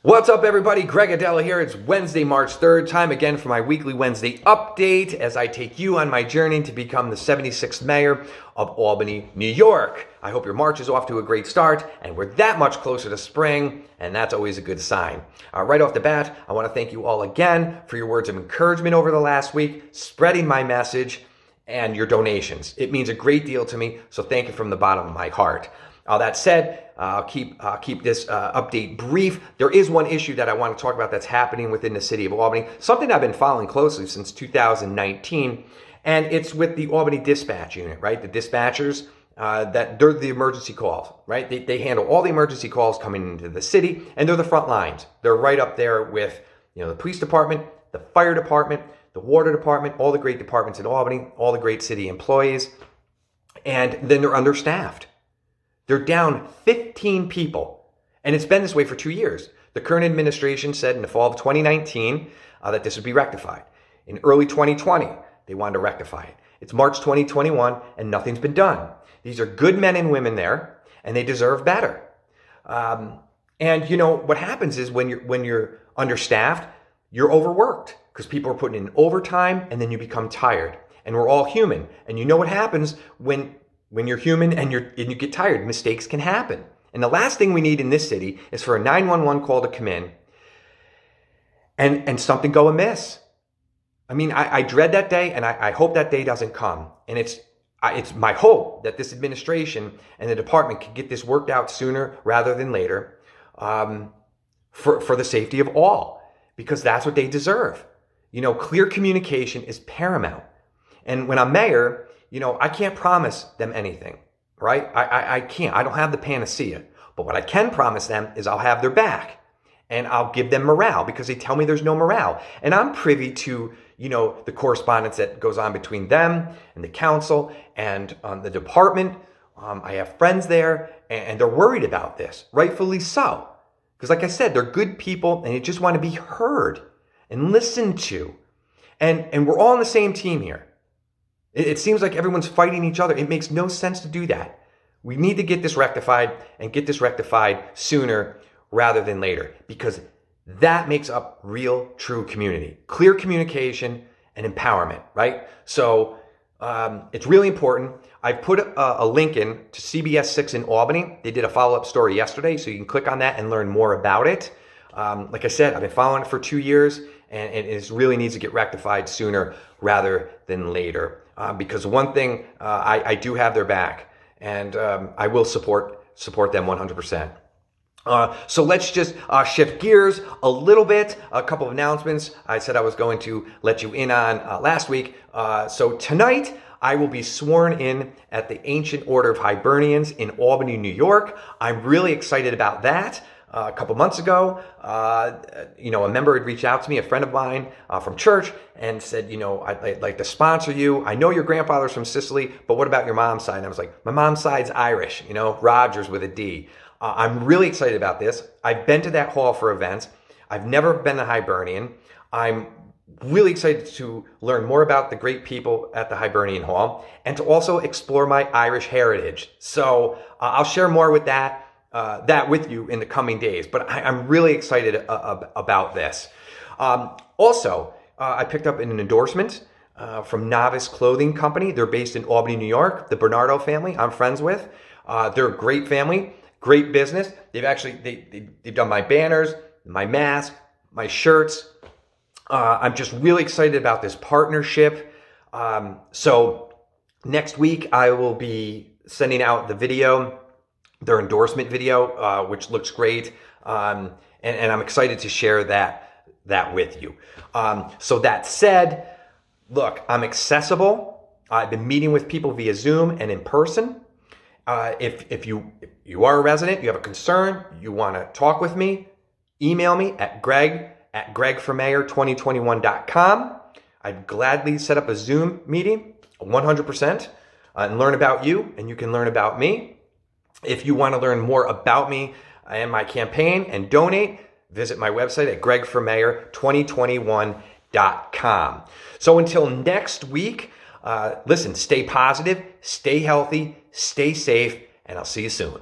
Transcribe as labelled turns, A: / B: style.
A: What's up, everybody? Greg Adela here. It's Wednesday, March 3rd. Time again for my weekly Wednesday update as I take you on my journey to become the 76th mayor of Albany, New York. I hope your March is off to a great start and we're that much closer to spring, and that's always a good sign. Right off the bat, I want to thank you all again for your words of encouragement over the last week, spreading my message, and your donations. It means a great deal to me, so thank you from the bottom of my heart. That said, I'll keep this update brief. There is one issue that I want to talk about that's happening within the city of Albany, something I've been following closely since 2019, and it's with the Albany Dispatch Unit, right? The dispatchers, that they're the emergency calls, right? They handle all the emergency calls coming into the city, and they're the front lines. They're right up there with, the police department, the fire department, the water department, all the great departments in Albany, all the great city employees, and then they're understaffed. They're down 15 people, and it's been this way for 2 years. The current administration said in the fall of 2019 that this would be rectified. In early 2020, they wanted to rectify it. It's March 2021, and nothing's been done. These are good men and women there, and they deserve better. And what happens is when you're understaffed, you're overworked because people are putting in overtime, and then you become tired. And we're all human, and you know what happens when you're human and you get tired. Mistakes can happen. And the last thing we need in this city is for a 911 call to come in and something go amiss. I mean, I dread that day, and I hope that day doesn't come. And it's my hope that this administration and the department can get this worked out sooner rather than later, for the safety of all, because that's what they deserve. Clear communication is paramount. And when I'm mayor, I can't promise them anything, right? I can't. I don't have the panacea. But what I can promise them is I'll have their back, and I'll give them morale because they tell me there's no morale. And I'm privy to, the correspondence that goes on between them and the council and the department. I have friends there, and they're worried about this, rightfully so. Because like I said, they're good people, and they just want to be heard and listened to. And we're all on the same team here. It seems like everyone's fighting each other. It makes no sense to do that. We need to get this rectified, and get this rectified sooner rather than later, because that makes up real, true community. Clear communication and empowerment, right? So it's really important. I put a link in to CBS 6 in Albany. They did a follow-up story yesterday, so you can click on that and learn more about it. Like I said, I've been following it for 2 years, and it really needs to get rectified sooner rather than later. Because one thing, I do have their back, and I will support them 100%. So let's just shift gears a little bit. A couple of announcements I said I was going to let you in on last week. So tonight, I will be sworn in at the Ancient Order of Hibernians in Albany, New York. I'm really excited about that. A couple months ago, a member had reached out to me, a friend of mine from church, and said, I'd like to sponsor you. I know your grandfather's from Sicily, but what about your mom's side? And I was like, my mom's side's Irish, Rogers with a D. I'm really excited about this. I've been to that hall for events. I've never been a Hibernian. I'm really excited to learn more about the great people at the Hibernian Hall and to also explore my Irish heritage. So I'll share more with that with you in the coming days, but I'm really excited about this. Also, I picked up an endorsement from Novus clothing company. They're based in Albany, New York. The Bernardo family I'm friends with. They're a great family, great business. They've done my banners, my mask, my shirts. I'm just really excited about this partnership. So next week I will be sending out the video, their endorsement video, which looks great. And I'm excited to share that with you. So that said, look, I'm accessible. I've been meeting with people via Zoom and in person. If you are a resident, you have a concern, you want to talk with me, email me at greg@gregformayor2021.com. I'd gladly set up a Zoom meeting 100% and learn about you, and you can learn about me. If you want to learn more about me and my campaign and donate, visit my website at gregformayor2021.com. So until next week, listen, stay positive, stay healthy, stay safe, and I'll see you soon.